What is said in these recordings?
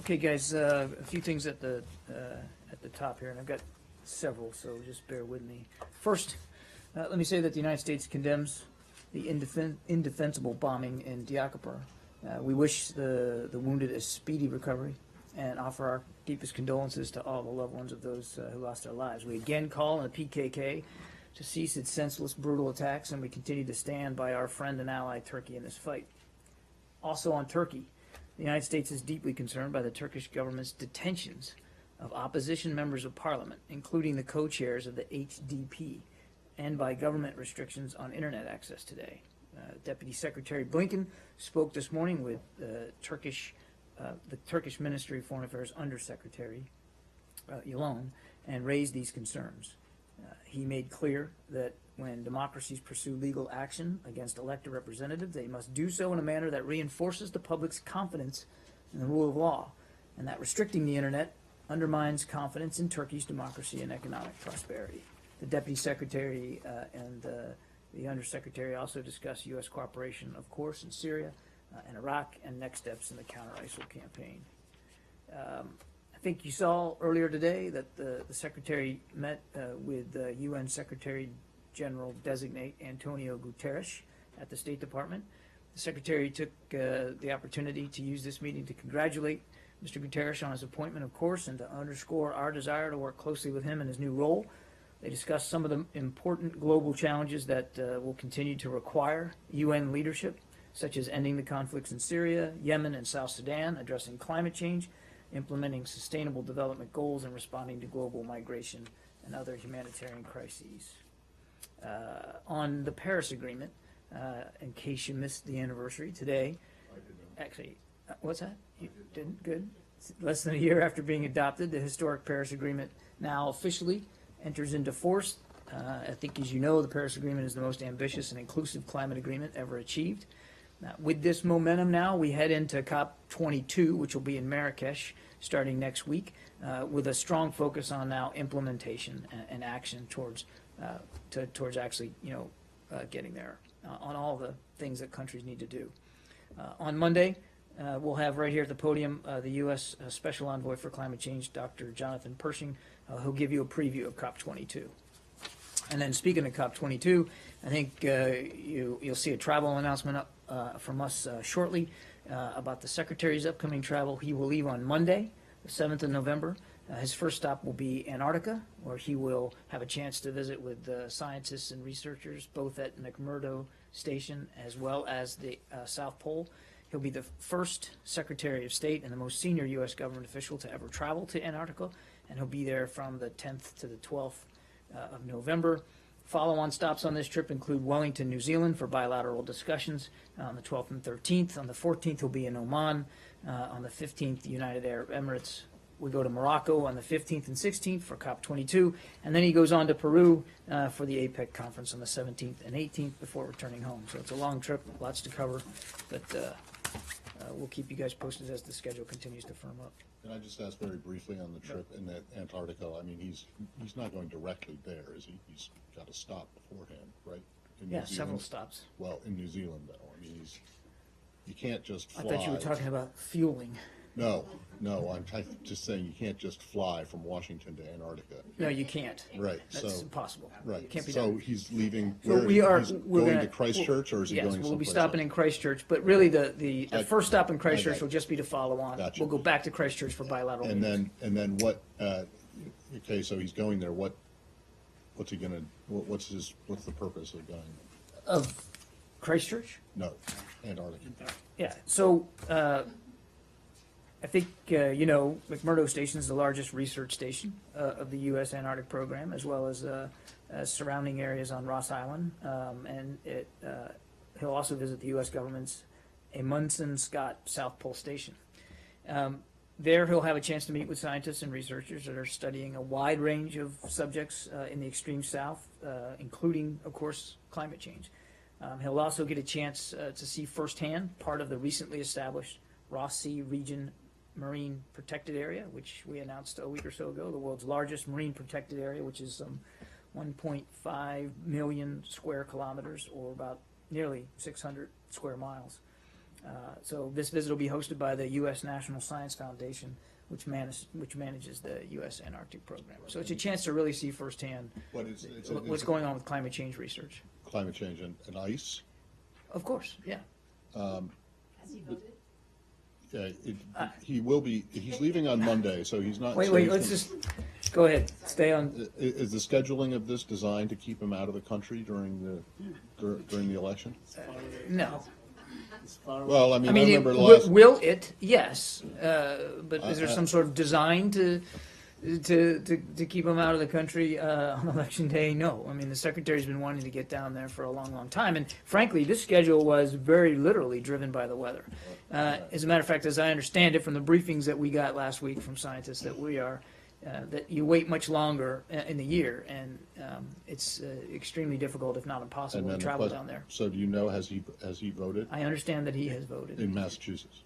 Okay, guys, a few things at the top here, and I've got several, so just bear with me. First, let me say that the United States condemns the indefensible bombing in Diyarbakir. We wish the wounded a speedy recovery and offer our deepest condolences to all the loved ones of those who lost their lives. We again call on the PKK to cease its senseless, brutal attacks, and we continue to stand by our friend and ally Turkey in this fight. Also on Turkey, the United States is deeply concerned by the Turkish government's detentions of opposition members of parliament, including the co-chairs of the HDP, and by government restrictions on internet access today. Deputy Secretary Blinken spoke this morning with the Turkish Ministry of Foreign Affairs Undersecretary Yalon and raised these concerns. He made clear that when democracies pursue legal action against elected representatives, they must do so in a manner that reinforces the public's confidence in the rule of law, and that restricting the internet undermines confidence in Turkey's democracy and economic prosperity. The Deputy Secretary and the Undersecretary also discussed U.S. cooperation, of course, in Syria and Iraq, and next steps in the counter-ISIL campaign. I think you saw earlier today that the Secretary met with UN Secretary General Designate Antonio Guterres at the State Department. The Secretary took the opportunity to use this meeting to congratulate Mr. Guterres on his appointment, of course, and to underscore our desire to work closely with him in his new role. They discussed some of the important global challenges that will continue to require UN leadership, such as ending the conflicts in Syria, Yemen, and South Sudan, addressing climate change, implementing sustainable development goals, and responding to global migration and other humanitarian crises. On the Paris Agreement, in case you missed the anniversary today, actually, what's that? You didn't? Good. Less than a year after being adopted, the historic Paris Agreement now officially enters into force. I think, as you know, the Paris Agreement is the most ambitious and inclusive climate agreement ever achieved. Now, with this momentum now, we head into COP22, which will be in Marrakesh starting next week, with a strong focus on now implementation and action towards actually, getting there on all the things that countries need to do. On Monday, we'll have right here at the podium the U.S. Special Envoy for Climate Change, Dr. Jonathan Pershing, who'll give you a preview of COP22. And then speaking of COP22, I think you'll see a travel announcement from us shortly about the Secretary's upcoming travel. He will leave on Monday, the 7th of November. His first stop will be Antarctica, where he will have a chance to visit with scientists and researchers, both at McMurdo Station as well as the South Pole. He'll be the first Secretary of State and the most senior U.S. government official to ever travel to Antarctica, and he'll be there from the 10th to the 12th of November. Follow-on stops on this trip include Wellington, New Zealand for bilateral discussions on the 12th and 13th. On the 14th, he'll be in Oman. On the 15th, United Arab Emirates. We go to Morocco on the 15th and 16th for COP22, and then he goes on to Peru for the APEC conference on the 17th and 18th before returning home. So it's a long trip, lots to cover, but we'll keep you guys posted as the schedule continues to firm up. Can I just ask very briefly on the trip in Antarctica? I mean, he's not going directly there, is he? He's got to stop beforehand, right? In Yeah, New several Zealand? stops. Well, in New Zealand, though. I mean, you can't just fly. I thought you were talking about fueling. No, I'm just saying you can't just fly from Washington to Antarctica. No, you can't. Right. That's so impossible. Right. It can't be so done. He's leaving. So he's going to Christchurch, or is he going someplace we'll be stopping else? in Christchurch, but really the first stop in Christchurch it. will just be to follow on. Gotcha. We'll go back to Christchurch for bilateral meetings. And then what? Okay, so he's going there. What's he gonna? What's the purpose of going? Of Christchurch? No, Antarctica. Yeah. So I think McMurdo Station is the largest research station of the U.S. Antarctic program, as well as surrounding areas on Ross Island, and he'll also visit the U.S. government's Amundsen Scott South Pole Station. There he'll have a chance to meet with scientists and researchers that are studying a wide range of subjects in the extreme south, including, of course, climate change. He'll also get a chance to see firsthand part of the recently established Ross Sea Region Marine Protected Area, which we announced a week or so ago, the world's largest marine protected area, which is some 1.5 million square kilometers, or about nearly 600 square miles. So this visit will be hosted by the U.S. National Science Foundation, which manages the U.S. Antarctic program. So it's a chance to really see firsthand what's going on with climate change research. Climate change and ice. Of course, yeah. Has he voted? He will be, he's leaving on Monday, so he's not. Wait, let's just, go ahead, stay on. Is the scheduling of this designed to keep him out of the country during the election? No. Well, I mean, I I mean, remember last. will it? Yes. But is there some sort of design to keep him out of the country on election day? No. I mean, the secretary's been wanting to get down there for a long, long time. And frankly, this schedule was very literally driven by the weather. As a matter of fact, as I understand it from the briefings that we got last week from scientists that you wait much longer in the year, and it's extremely difficult, if not impossible, to travel down there. So do you know, has he voted I understand that he has voted. in Massachusetts?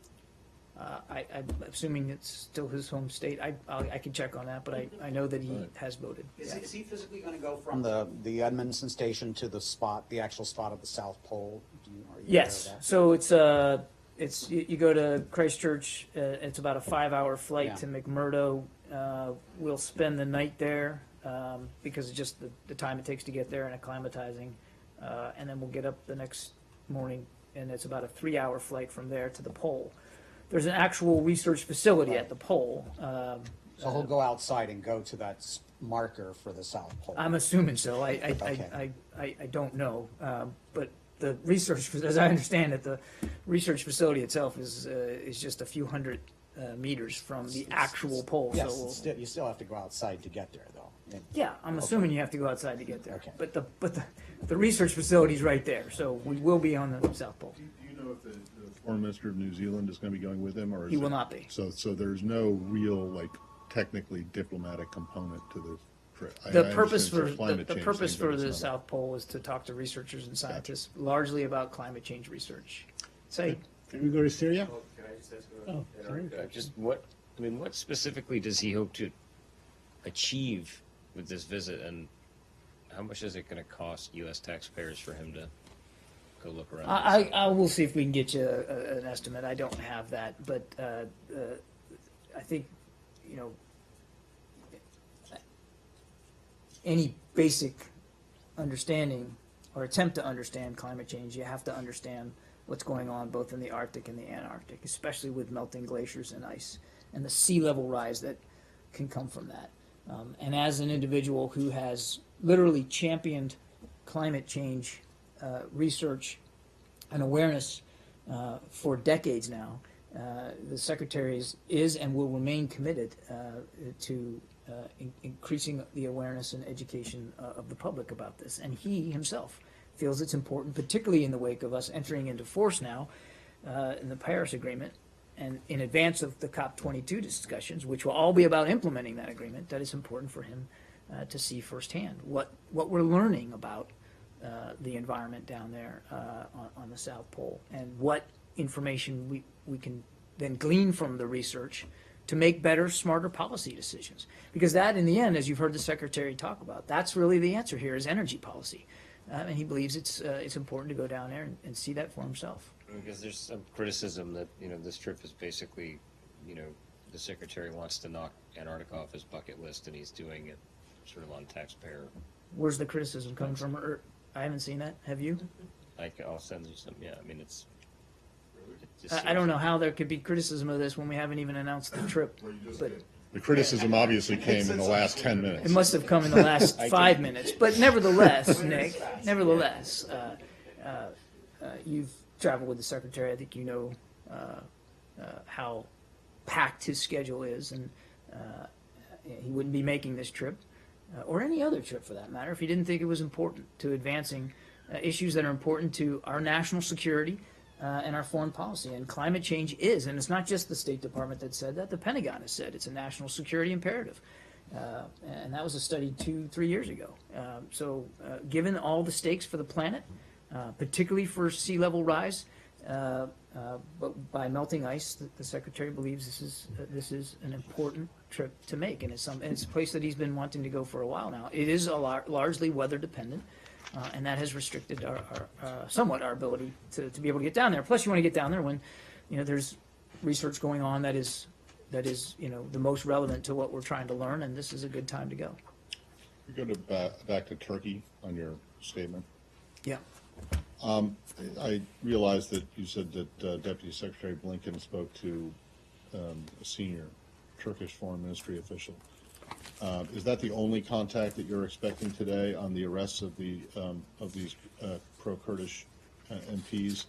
I'm assuming it's still his home state. I can check on that, but I know that he Right. has voted. Is Yeah. is he physically going to go from the Edmondson station to the actual spot of the South Pole? Are you aware of Yes, that? so it's you go to Christchurch. It's about a 5-hour flight Yeah. to McMurdo. We'll spend the night there because of just the time it takes to get there and acclimatizing, and then we'll get up the next morning, and it's about a 3-hour flight from there to the pole. There's an actual research facility at the pole. So he'll go outside and go to that marker for the South Pole. I'm assuming so. Okay. I don't know, but the research, as I understand it, the research facility itself is just a few hundred meters from the actual pole. Yes, So it's you still have to go outside to get there, though. yeah, I'm assuming you have to go outside to get there. Okay. But the research facility's right there, so we will be on the South Pole. Do you know if the foreign minister of New Zealand is going to be going with him, or He will not be. So there's no real technically diplomatic component to the trip. The I purpose understand for it's a climate the change purpose thing, but for it's the not a- South Pole is to talk to researchers and scientists, largely about climate change research. Say, Can we go to Syria? Can I just ask Oh, sorry. just what specifically does he hope to achieve with this visit, and how much is it going to cost U.S. taxpayers for him to go look around? I will see if we can get you an estimate. I don't have that, but I think, any basic understanding or attempt to understand climate change, you have to understand what's going on both in the Arctic and the Antarctic, especially with melting glaciers and ice and the sea level rise that can come from that. And as an individual who has literally championed climate change research and awareness for decades now, the Secretary is and will remain committed to increasing the awareness and education of the public about this. And he himself feels it's important, particularly in the wake of us entering into force now in the Paris Agreement, and in advance of the COP22 discussions, which will all be about implementing that agreement, that it's important for him to see firsthand what we're learning about the environment down there on the South Pole, and what information we can then glean from the research to make better, smarter policy decisions. Because that, in the end, as you've heard the Secretary talk about, that's really the answer here is energy policy. And he believes it's important to go down there and see that for himself. Because there's some criticism that this trip is basically, the Secretary wants to knock Antarctica off his bucket list, and he's doing it sort of on taxpayer. Where's the criticism coming from? I haven't seen that. Have you? I'll send you some. Yeah, I mean it's. I don't know how there could be criticism of this when we haven't even announced the trip. But The criticism obviously came in the last 10 minutes. it must have come in the last 5 minutes. But nevertheless, Nick, you've traveled with the Secretary. I think you know how packed his schedule is, and he wouldn't be making this trip, or any other trip for that matter, if he didn't think it was important to advancing issues that are important to our national security and our foreign policy. And climate change is, and it's not just the State Department that said that, the Pentagon has said it's a national security imperative. And that was a study 2-3 years ago. So given all the stakes for the planet, particularly for sea level rise, but by melting ice, the Secretary believes this is an important trip to make, and it's a place that he's been wanting to go for a while now. It is largely weather dependent, And that has restricted somewhat our ability to be able to get down there. Plus, you want to get down there when, there's research going on that is, the most relevant to what we're trying to learn, and this is a good time to go. We go to back to Turkey on your statement. Yeah. I realize that you said that Deputy Secretary Blinken spoke to a senior Turkish foreign ministry official. Is that the only contact that you're expecting today on the arrests of these pro-Kurdish MPs?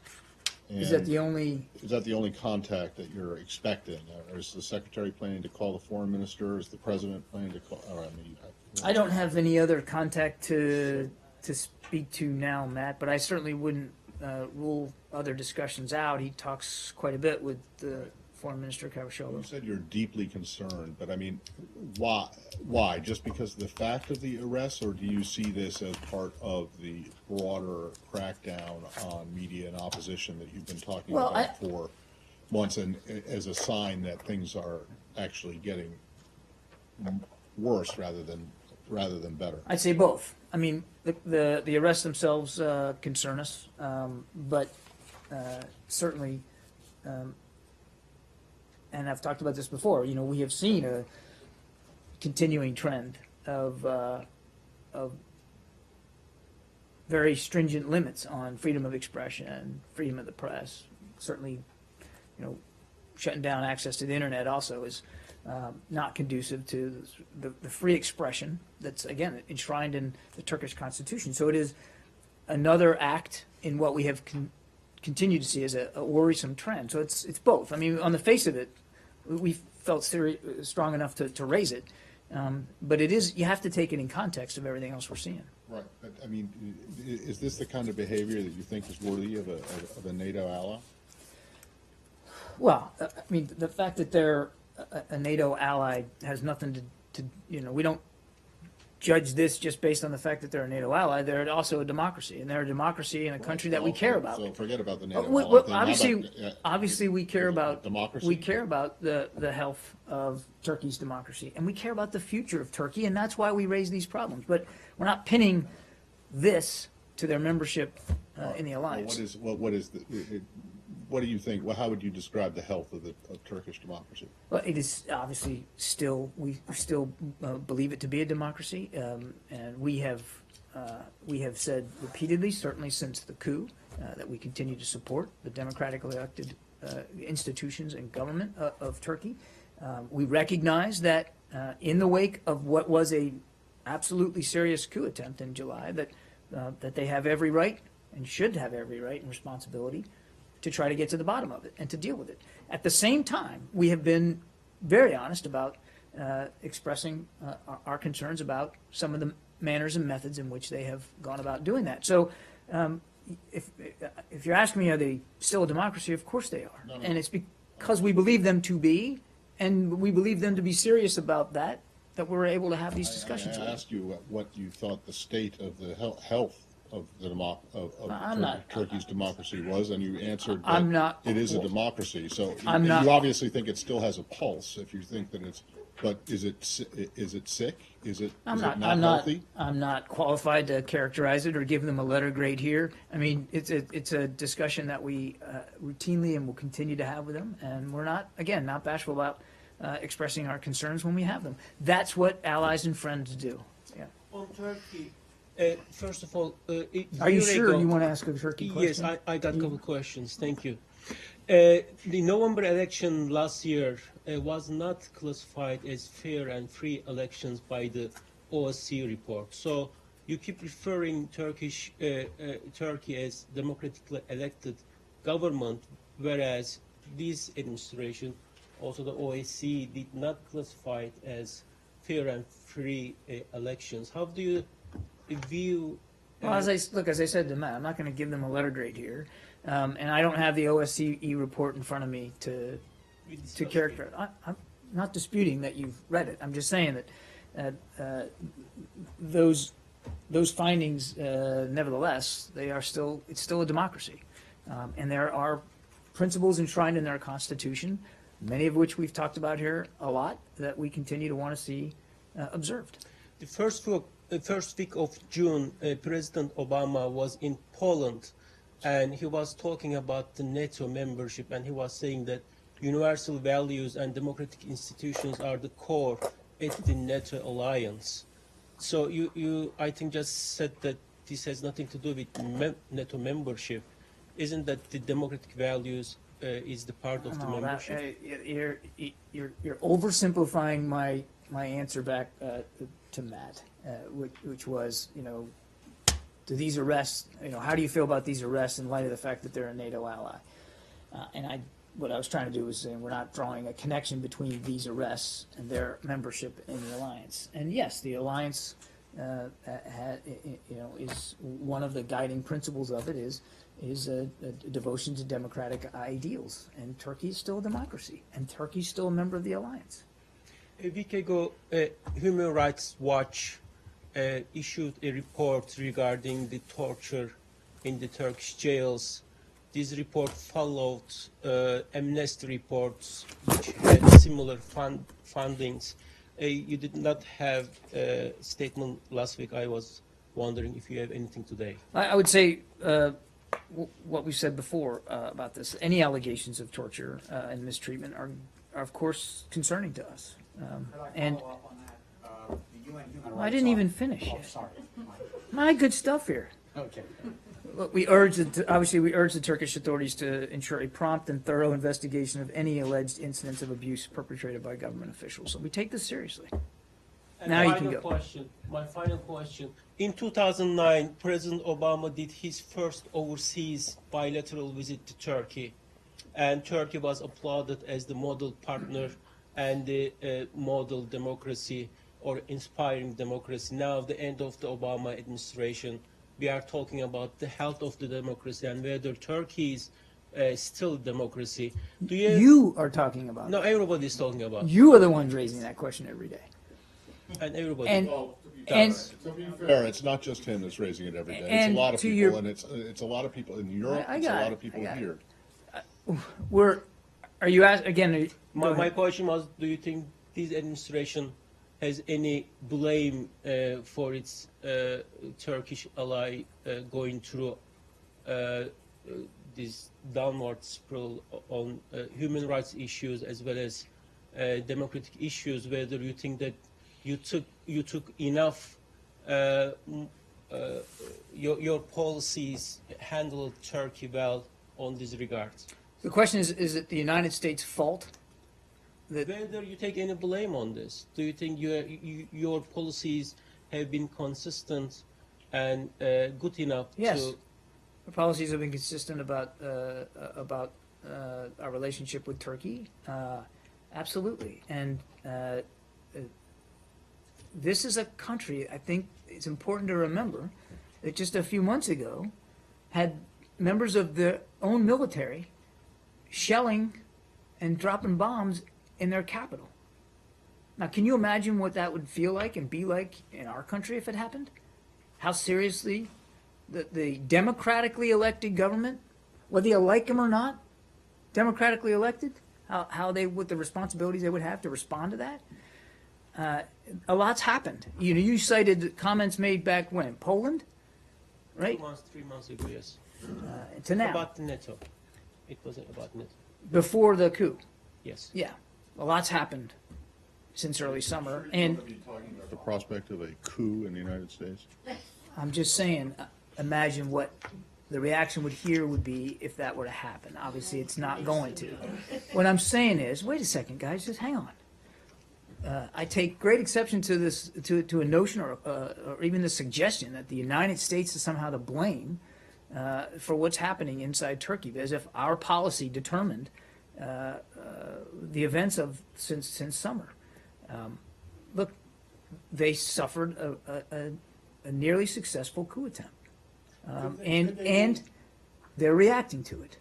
Is that the only? Is that the only contact that you're expecting? Or is the secretary planning to call the foreign minister? Is the president planning to call? I don't have any other contact to speak to now, Matt, but I certainly wouldn't rule other discussions out. He talks quite a bit with the Foreign Minister Cavusoglu. You said you're deeply concerned, but I mean, why? Why? Just because of the fact of the arrests, or do you see this as part of the broader crackdown on media and opposition that you've been talking about for months, and as a sign that things are actually getting worse rather than better? I'd say both. I mean, the arrests themselves concern us, but certainly. And I've talked about this before, we have seen a continuing trend of very stringent limits on freedom of expression, freedom of the press. Certainly, shutting down access to the internet also is not conducive to the free expression that's, again, enshrined in the Turkish constitution. So it is another act in what we have continued to see as a worrisome trend. So it's both. I mean, on the face of it, we felt strong enough to raise it, but you have to take it in context of everything else we're seeing. Right, but I mean, is this the kind of behavior that you think is worthy of a NATO ally? Well, I mean, the fact that they're a NATO ally has nothing to we don't judge this just based on the fact that they're a NATO ally. They're also a democracy, and they're a democracy in a country that we care about. So forget about the NATO Well, ally thing. obviously, we care about democracy. We care about the health of Turkey's democracy, and we care about the future of Turkey, and that's why we raise these problems. But we're not pinning this to their membership in the alliance. What do you think? Well, how would you describe the health of Turkish democracy? Well, it is obviously we still believe it to be a democracy, and we have said repeatedly, certainly since the coup, that we continue to support the democratically elected institutions and government of Turkey. We recognize that in the wake of what was a absolutely serious coup attempt in July, that they have every right and should have every right and responsibility to try to get to the bottom of it and to deal with it. At the same time, we have been very honest about expressing our concerns about some of the manners and methods in which they have gone about doing that. So if you're asking me, are they still a democracy? Of course they are. No. And it's because we believe them to be, and we believe them to be serious about that we're able to have these discussions. I asked you what you thought the state of the health of Turkey's democracy was, and you answered that it is a democracy. So you obviously think it still has a pulse. If you think that but is it sick? Is it not healthy? I'm not qualified to characterize it or give them a letter grade here. I mean, it's a discussion that we routinely and will continue to have with them, and we're not bashful about expressing our concerns when we have them. That's what allies and friends do. Yeah. On Turkey. First of all, are you sure you want to ask a Turkey question? Yes, I got a couple questions. Thank you. The November election last year was not classified as fair and free elections by the OSCE report. So you keep referring Turkey as democratically elected government, whereas this administration, also the OSCE, did not classify it as fair and free elections. How do you view? Well, as I said to Matt, I'm not going to give them a letter grade here, and I don't have the OSCE report in front of me to characterize. I'm not disputing that you've read it. I'm just saying that those findings, nevertheless, it's still a democracy, and there are principles enshrined in their constitution, many of which we've talked about here a lot, that we continue to want to see observed. The first first week of June, President Obama was in Poland, and he was talking about the NATO membership, and he was saying that universal values and democratic institutions are the core at the NATO alliance. So you I think, just said that this has nothing to do with NATO membership. Isn't that the democratic values is the part of the No, that, membership? you're oversimplifying my answer back to Matt, which was, do these arrests, how do you feel about these arrests in light of the fact that they're a NATO ally? And what I was trying to do was say we're not drawing a connection between these arrests and their membership in the alliance. And yes, the alliance, is one of the guiding principles of it is a devotion to democratic ideals. And Turkey is still a democracy, and Turkey is still a member of the alliance. A week ago, Human Rights Watch issued a report regarding the torture in the Turkish jails. This report followed Amnesty reports which had similar fundings. You did not have a statement last week. I was wondering if you have anything today. I would say what we said before about this. Any allegations of torture and mistreatment are of course, concerning to us. And Follow up on that? The UN Human I Rights didn't even Office- finish Oh, yet. sorry. My good stuff here. Okay. Look, we urge the Turkish authorities to ensure a prompt and thorough investigation of any alleged incidents of abuse perpetrated by government officials. So we take this seriously. And Now you final can go. question, my final question. In 2009, President Obama did his first overseas bilateral visit to Turkey, and Turkey was applauded as the model partner and the model democracy or inspiring democracy. Now, at the end of the Obama administration, we are talking about the health of the democracy and whether Turkey is still democracy. Do you? You are talking about No, it. everybody is talking about, You are the ones raising that question every day. and everybody. And and To be fair, it's not just him that's raising it every day. It's a And lot of to people, your- and it's a lot of people in Europe. I It's a got lot it. of people I got it. here. are you ask again? Go My ahead. question was, do you think this administration has any blame for its Turkish ally going through this downward spiral on human rights issues as well as democratic issues? Whether you think that you took enough, your policies handled Turkey well on this regard? The question is it the United States' fault? Whether you take any blame on this, do you think your policies have been consistent and good enough Yes. to? The policies have been consistent about our relationship with Turkey. Absolutely, and this is a country. I think it's important to remember that just a few months ago had members of their own military shelling and dropping bombs in their capital. Now, can you imagine what that would feel like and be like in our country if it happened? How seriously the democratically elected government, whether you like them or not, democratically elected, what the responsibilities they would have to respond to that. A lot's happened. You cited comments made back when? Poland, right? 3 months ago, yes. To now, About NATO. It was about NATO. before the coup. Yes. Yeah, a lot's happened since early summer, and The prospect of a coup in the United States. I'm just saying, imagine what the reaction would be if that were to happen. Obviously, it's not going to. What I'm saying is, wait a second, guys, just hang on. I take great exception to this, to a notion or even the suggestion that the United States is somehow to blame for what's happening inside Turkey, as if our policy determined the events of since summer. Look, they suffered a nearly successful coup attempt, and they're reacting to it.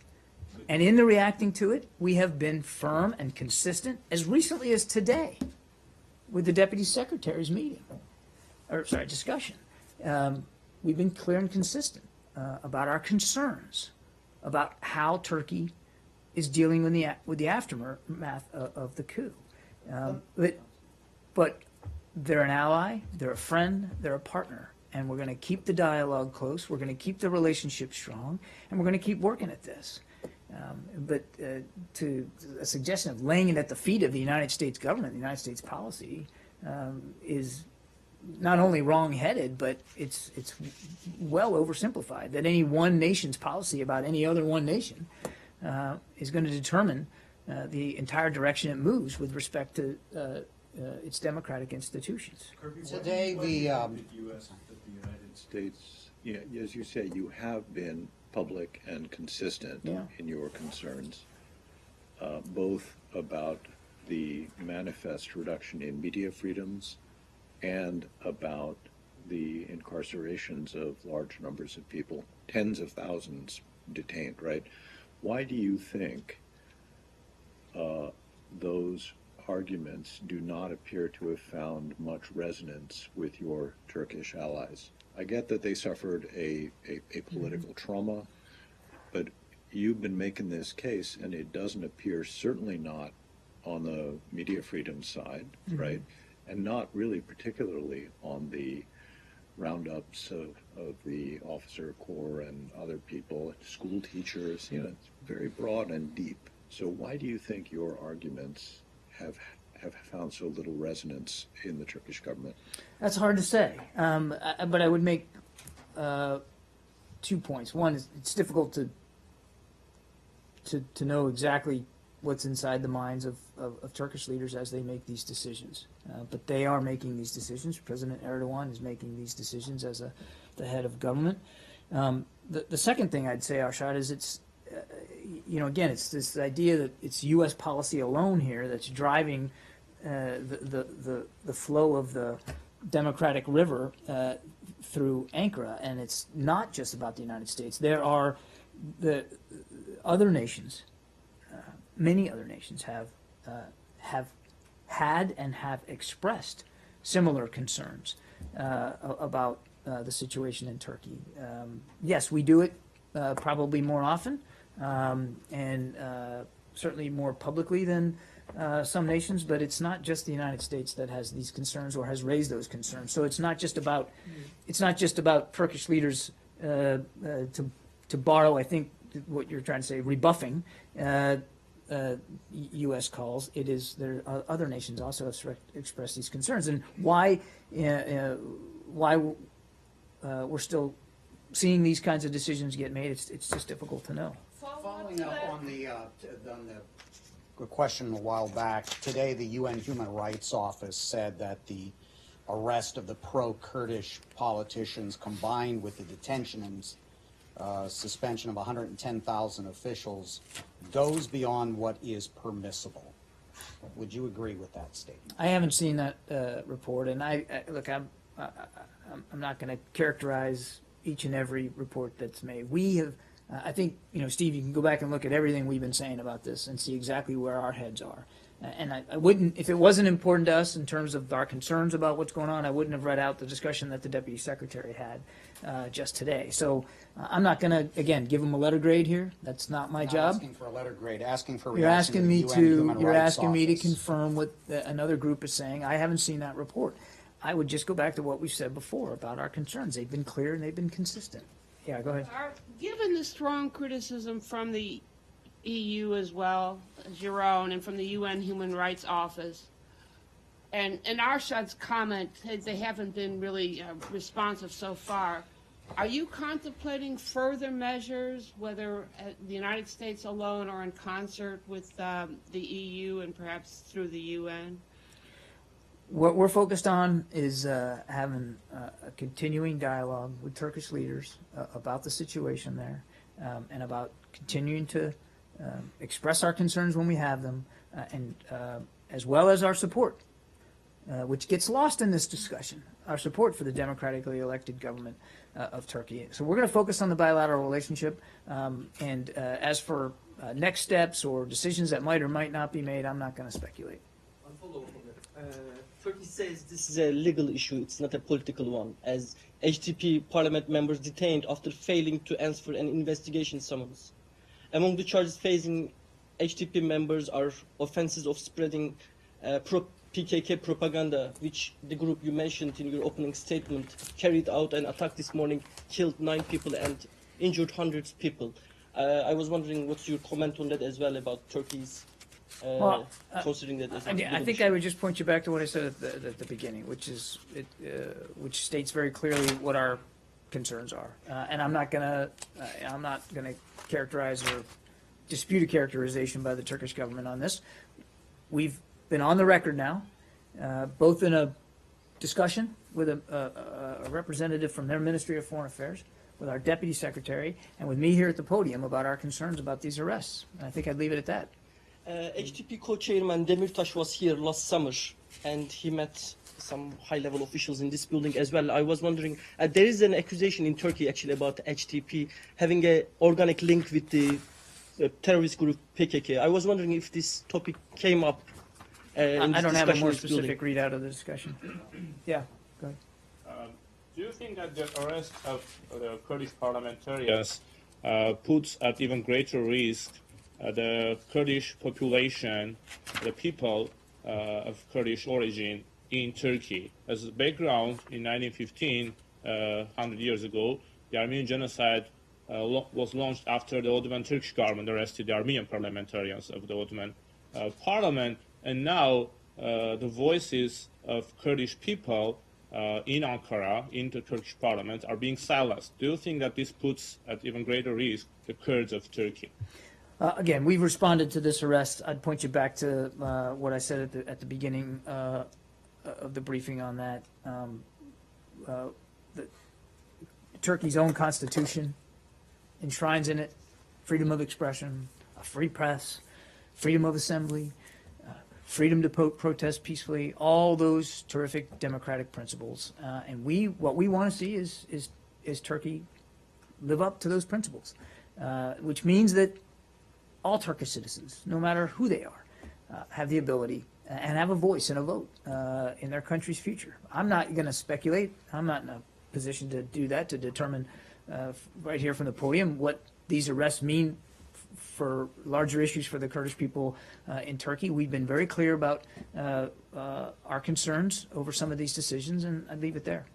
And in the reacting to it, we have been firm and consistent as recently as today with the deputy secretary's discussion. We've been clear and consistent about our concerns about how Turkey is dealing with the aftermath of the coup. But they're an ally, they're a friend, they're a partner, and we're going to keep the dialogue close. We're going to keep the relationship strong, and we're going to keep working at this. But to a suggestion of laying it at the feet of the United States government, the United States policy, is not only wrong-headed, but it's well oversimplified. That any one nation's policy about any other one nation is going to determine the entire direction it moves with respect to its democratic institutions. Today, the U.S. that the United States, as you say, you have been public and consistent Yeah. in your concerns, both about the manifest reduction in media freedoms and about the incarcerations of large numbers of people, tens of thousands detained, right? Why do you think those arguments do not appear to have found much resonance with your Turkish allies? I get that they suffered a political trauma, but you've been making this case, and it doesn't appear, certainly not on the media freedom side, right? And not really particularly on the roundups of the officer corps and other people, school teachers, it's very broad and deep. So why do you think your arguments have found so little resonance in the Turkish government? That's hard to say, but I would make 2 points. One is it's difficult to know exactly what's inside the minds of Turkish leaders as they make these decisions. But they are making these decisions. President Erdogan is making these decisions as the head of government. The second thing I'd say, Arshad, is it's, again, it's this idea that it's U.S. policy alone here that's driving the flow of the democratic river through Ankara, and it's not just about the United States. There are the other nations, many other nations have had and have expressed similar concerns about the situation in Turkey. Yes, we do it probably more often and certainly more publicly than some nations, but it's not just the United States that has these concerns or has raised those concerns. So it's not just about Turkish leaders to borrow, I think, what you're trying to say, rebuffing U.S. calls. It is there are other nations also have expressed these concerns, and why we're still seeing these kinds of decisions get made. It's just difficult to know. Following up on the question a while back, today the UN Human Rights Office said that the arrest of the pro-Kurdish politicians combined with the detention and suspension of 110,000 officials goes beyond what is permissible. Would you agree with that statement? I haven't seen that report, and I'm not going to characterize each and every report that's made. We have, I think, Steve, you can go back and look at everything we've been saying about this and see exactly where our heads are. And I wouldn't, if it wasn't important to us in terms of our concerns about what's going on, I wouldn't have read out the discussion that the Deputy Secretary had just today. So I'm not going to, again, give him a letter grade here. That's not my job. Asking for a letter grade, asking for You're reaction asking me to the UN Human you're Rights asking me to Office. confirm what another group is saying. I haven't seen that report. I would just go back to what we've said before about our concerns. They've been clear and they've been consistent. Yeah, go ahead. Given the strong criticism from the EU as well as your own and from the UN Human Rights Office, and Arshad's comment, they haven't been really responsive so far, are you contemplating further measures, whether at the United States alone or in concert with the EU and perhaps through the UN? What we're focused on is having a continuing dialogue with Turkish leaders about the situation there and about continuing to express our concerns when we have them and as well as our support, which gets lost in this discussion, our support for the democratically elected government of Turkey. So we're going to focus on the bilateral relationship and as for next steps or decisions that might or might not be made, I'm not going to speculate. I'll follow up on that. Turkey says this is a legal issue, it's not a political one, as HDP parliament members detained after failing to answer an investigation summons. Among the charges facing HDP members are offenses of spreading PKK propaganda, which the group you mentioned in your opening statement carried out an attack this morning, killed 9 people and injured hundreds of people. I was wondering what's your comment on that as well about Turkey's Well, considering that as a Again, I legal think issue. I would just point you back to what I said at the beginning, which is, which states very clearly what our concerns are. And I'm not gonna characterize or dispute a characterization by the Turkish government on this. We've been on the record now, both in a discussion with a representative from their Ministry of Foreign Affairs, with our Deputy Secretary, and with me here at the podium about our concerns about these arrests. And I think I'd leave it at that. HDP co-chairman Demirtas was here last summer, and he met some high-level officials in this building as well. I was wondering, there is an accusation in Turkey actually about HDP having an organic link with the terrorist group PKK. I was wondering if this topic came up in I this don't have a discussion more in this building. specific readout of the discussion. Yeah, go ahead. Do you think that the arrest of the Kurdish parliamentarians puts at even greater risk the Kurdish population, the people of Kurdish origin in Turkey? As a background, in 1915, 100 years ago, the Armenian genocide was launched after the Ottoman Turkish government arrested the Armenian parliamentarians of the Ottoman parliament, and now the voices of Kurdish people in Ankara, in the Turkish parliament, are being silenced. Do you think that this puts at even greater risk the Kurds of Turkey? Again, we've responded to this arrest. I'd point you back to what I said at the beginning of the briefing on that. Turkey's own constitution enshrines in it freedom of expression, a free press, freedom of assembly, freedom to protest peacefully, all those terrific democratic principles. And what we want to see is Turkey live up to those principles, which means that all Turkish citizens, no matter who they are, have the ability and have a voice and a vote in their country's future. I'm not going to speculate. I'm not in a position to do that, to determine right here from the podium what these arrests mean for larger issues for the Kurdish people in Turkey. We've been very clear about our concerns over some of these decisions, and I'd leave it there.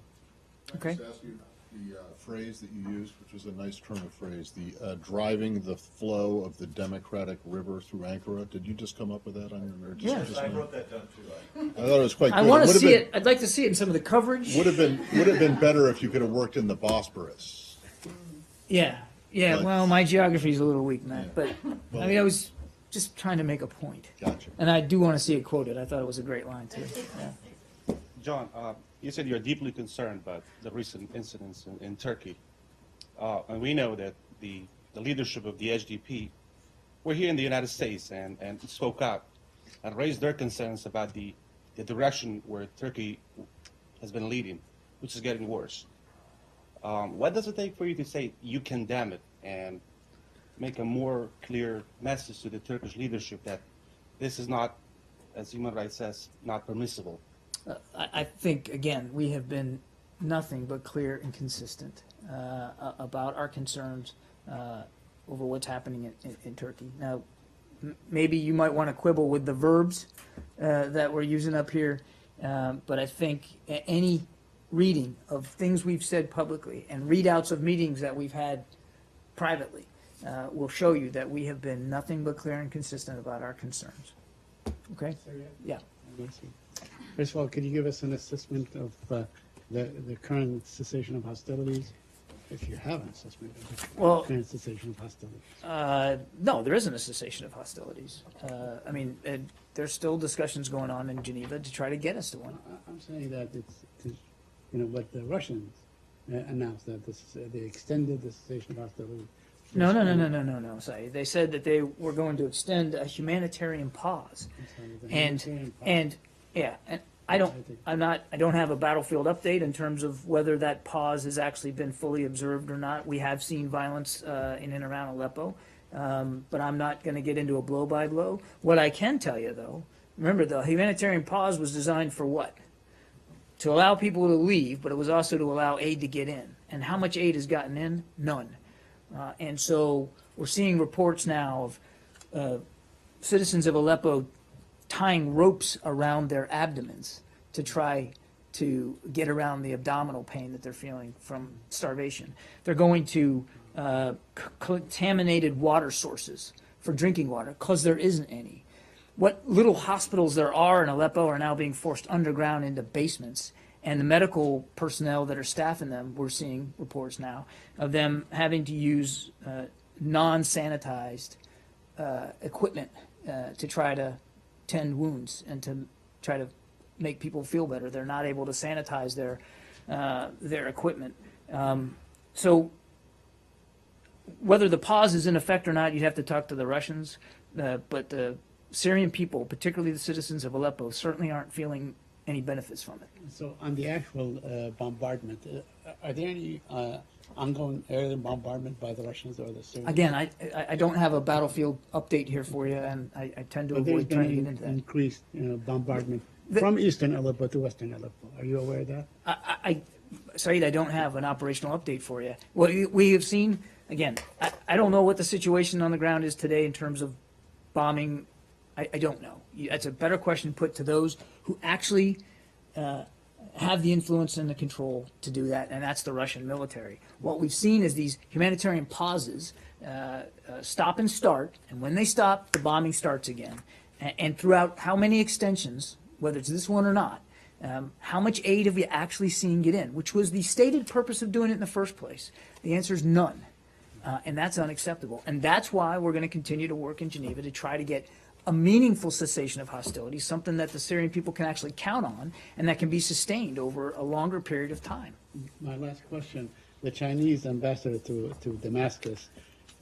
Okay? Can I just ask you the phrase that you used, which was a nice turn of phrase, the driving the flow of the democratic river through Ankara? Did you just come up with that? Yes. I wrote that down too. I thought it was quite good. I want to Would've see been- it. I'd like to see it in some of the coverage. Would have been better if you could have worked in the Bosporus. Yeah. Yeah, But- well, my geography is a little weak, Matt, but Well- I mean, I was just trying to make a point. Gotcha. And I do want to see it quoted. I thought it was a great line, too. Yeah. John, you said you're deeply concerned about the recent incidents in Turkey. And we know that the leadership of the HDP were here in the United States and spoke out and raised their concerns about the direction where Turkey has been leading, which is getting worse. What does it take for you to say you condemn it and make a more clear message to the Turkish leadership that this is not, as human rights says, not permissible? I think, again, we have been nothing but clear and consistent about our concerns over what's happening in Turkey. Now, maybe you might want to quibble with the verbs that we're using up here, but I think any reading of things we've said publicly and readouts of meetings that we've had privately will show you that we have been nothing but clear and consistent about our concerns. Okay? Yeah. First of all, could you give us an assessment of the current cessation of hostilities, if you have an assessment of the Well, current cessation of hostilities? no, there isn't a cessation of hostilities. I mean, there's still discussions going on in Geneva to try to get us to one. I'm saying that it's what the Russians announced, that they extended the cessation of hostilities. No. Sorry, they said that they were going to extend a humanitarian pause, and I don't have a battlefield update in terms of whether that pause has actually been fully observed or not. We have seen violence in and around Aleppo, but I'm not going to get into a blow by blow. What I can tell you, though, remember the humanitarian pause was designed for what? To allow people to leave, but it was also to allow aid to get in. And how much aid has gotten in? None. And so we're seeing reports now of citizens of Aleppo tying ropes around their abdomens to try to get around the abdominal pain that they're feeling from starvation. They're going to contaminated water sources for drinking water because there isn't any. What little hospitals there are in Aleppo are now being forced underground into basements, and the medical personnel that are staffing them, we're seeing reports now of them having to use non-sanitized equipment to try to tend wounds and to try to make people feel better. They're not able to sanitize their equipment. So whether the pause is in effect or not, you'd have to talk to the Russians, but the Syrian people, particularly the citizens of Aleppo, certainly aren't feeling any benefits from it. So on the actual bombardment, are there any ongoing aerial bombardment by the Russians or the Syrians? Again, I don't have a battlefield update here for you, and I tend to But there's avoid trying to been get into that. increased, bombardment from eastern Aleppo to western Aleppo. Are you aware of that? Saeed, I don't have an operational update for you. What we have seen, again, I don't know what the situation on the ground is today in terms of bombing. I don't know. That's a better question put to those who actually have the influence and the control to do that, and that's the Russian military. What we've seen is these humanitarian pauses, stop and start, and when they stop, the bombing starts again. And throughout how many extensions, whether it's this one or not, how much aid have we actually seen get in, which was the stated purpose of doing it in the first place? The answer is none, and that's unacceptable. And that's why we're going to continue to work in Geneva to try to get a meaningful cessation of hostilities, something that the Syrian people can actually count on and that can be sustained over a longer period of time. My last question, the Chinese ambassador to Damascus,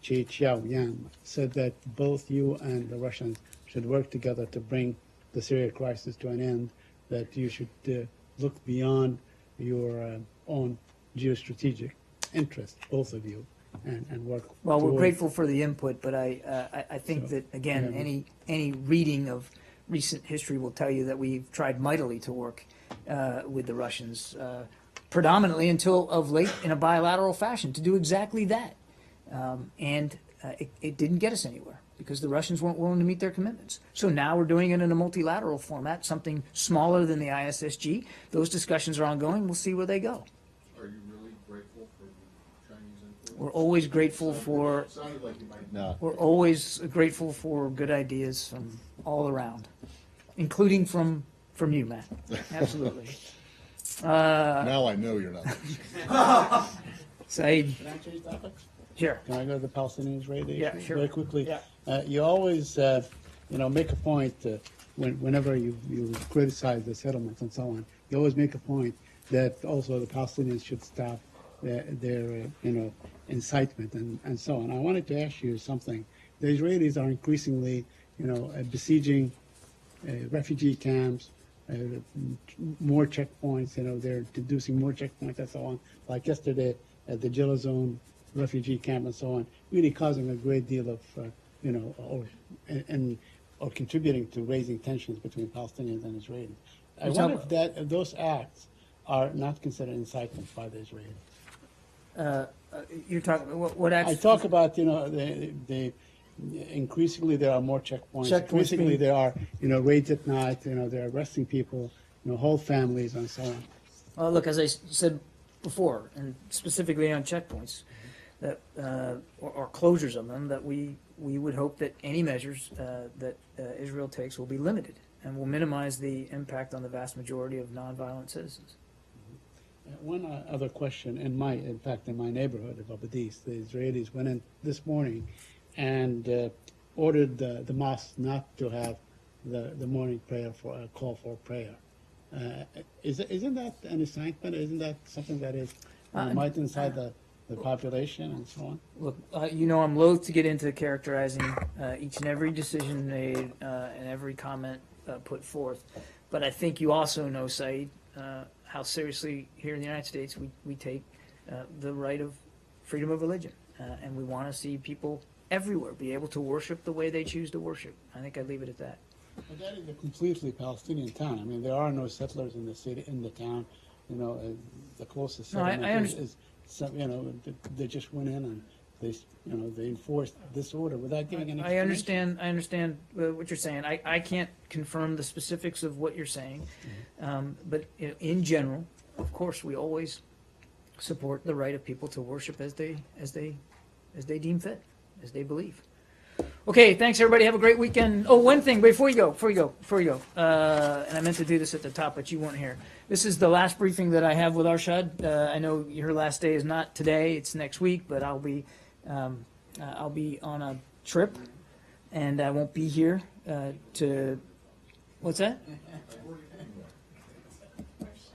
Chi Qiaoyan, said that both you and the Russians should work together to bring the Syria crisis to an end, that you should look beyond your own geostrategic interests, both of you, and work. Well, we're towards- grateful for the input, but I think that, again, any reading of recent history will tell you that we've tried mightily to work with the Russians, predominantly until of late in a bilateral fashion, to do exactly that. And it didn't get us anywhere because the Russians weren't willing to meet their commitments. So now we're doing it in a multilateral format, something smaller than the ISSG. Those discussions are ongoing. We'll see where they go. Are you really grateful for the Chinese influence? We're always grateful for It sounded like you might not. We're always grateful for good ideas from all around, including from you, Matt. Absolutely. Now I know you're not. Can Saeed, I change topics? sure. Can I go to the Palestinian-Israeli Yeah, issue sure. very quickly? Yeah. You always, make a point whenever you criticize the settlements and so on. You always make a point that also the Palestinians should stop their incitement and so on. I wanted to ask you something. The Israelis are increasingly, besieging refugee camps, more checkpoints. They're deducing more checkpoints and so on. Like yesterday at the Gelazon refugee camp and so on, really causing a great deal of, or contributing to raising tensions between Palestinians and Israelis. I wonder if those acts are not considered incitement by the Israelis. You're talking what acts? I talk about the increasingly there are more checkpoints. Increasingly there are raids at night. They're arresting people, whole families and so on. Well, look, as I said before, and specifically on checkpoints, that or closures of them, that we would hope that any measures that Israel takes will be limited and will minimize the impact on the vast majority of nonviolent citizens. One other question. In my neighborhood of Abadis, the Israelis went in this morning and ordered the mosque not to have the morning prayer for a call for prayer. Isn't that an incitement? Isn't that something that is might incite the population and so on? Look, I'm loath to get into characterizing each and every decision made and every comment put forth, but I think you also know, Saeed, how seriously here in the United States we take the right of freedom of religion, and we want to see people everywhere be able to worship the way they choose to worship. I think I'd leave it at that. But that is a completely Palestinian town. I mean, there are no settlers in the city, in the town. The closest No, I settlement understand. is they just went in they enforced this order without giving any I explanation. understand what you're saying. I can't confirm the specifics of what you're saying. But in general, of course, we always support the right of people to worship as they deem fit, as they believe. Okay, thanks everybody. Have a great weekend. Oh, one thing before you go. And I meant to do this at the top, but you weren't here. This is the last briefing that I have with Arshad. I know your last day is not today; it's next week. But I'll be on a trip, and I won't be here to. What's that?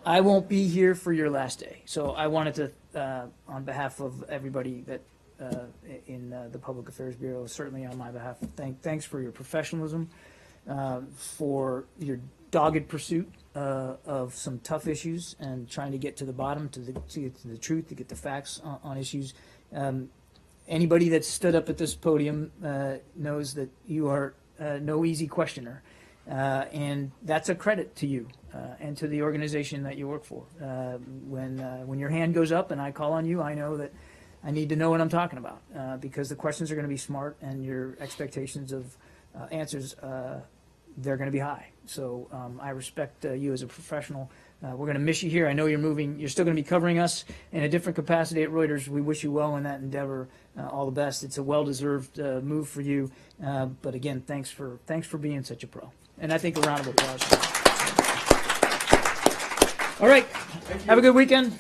I won't be here for your last day. So I wanted to, on behalf of everybody that in the Public Affairs Bureau, certainly on my behalf, thanks for your professionalism, for your dogged pursuit of some tough issues and trying to get to the bottom, to get to the truth, to get the facts on issues. Anybody that's stood up at this podium knows that you are no easy questioner. And that's a credit to you and to the organization that you work for. When your hand goes up and I call on you, I know that I need to know what I'm talking about because the questions are going to be smart and your expectations of answers, they're going to be high. So I respect you as a professional. We're going to miss you here. I know you're moving. You're still going to be covering us in a different capacity at Reuters. We wish you well in that endeavor. All the best. It's a well-deserved move for you. But again, thanks for being such a pro. And I think a round of applause. All right. Have a good weekend.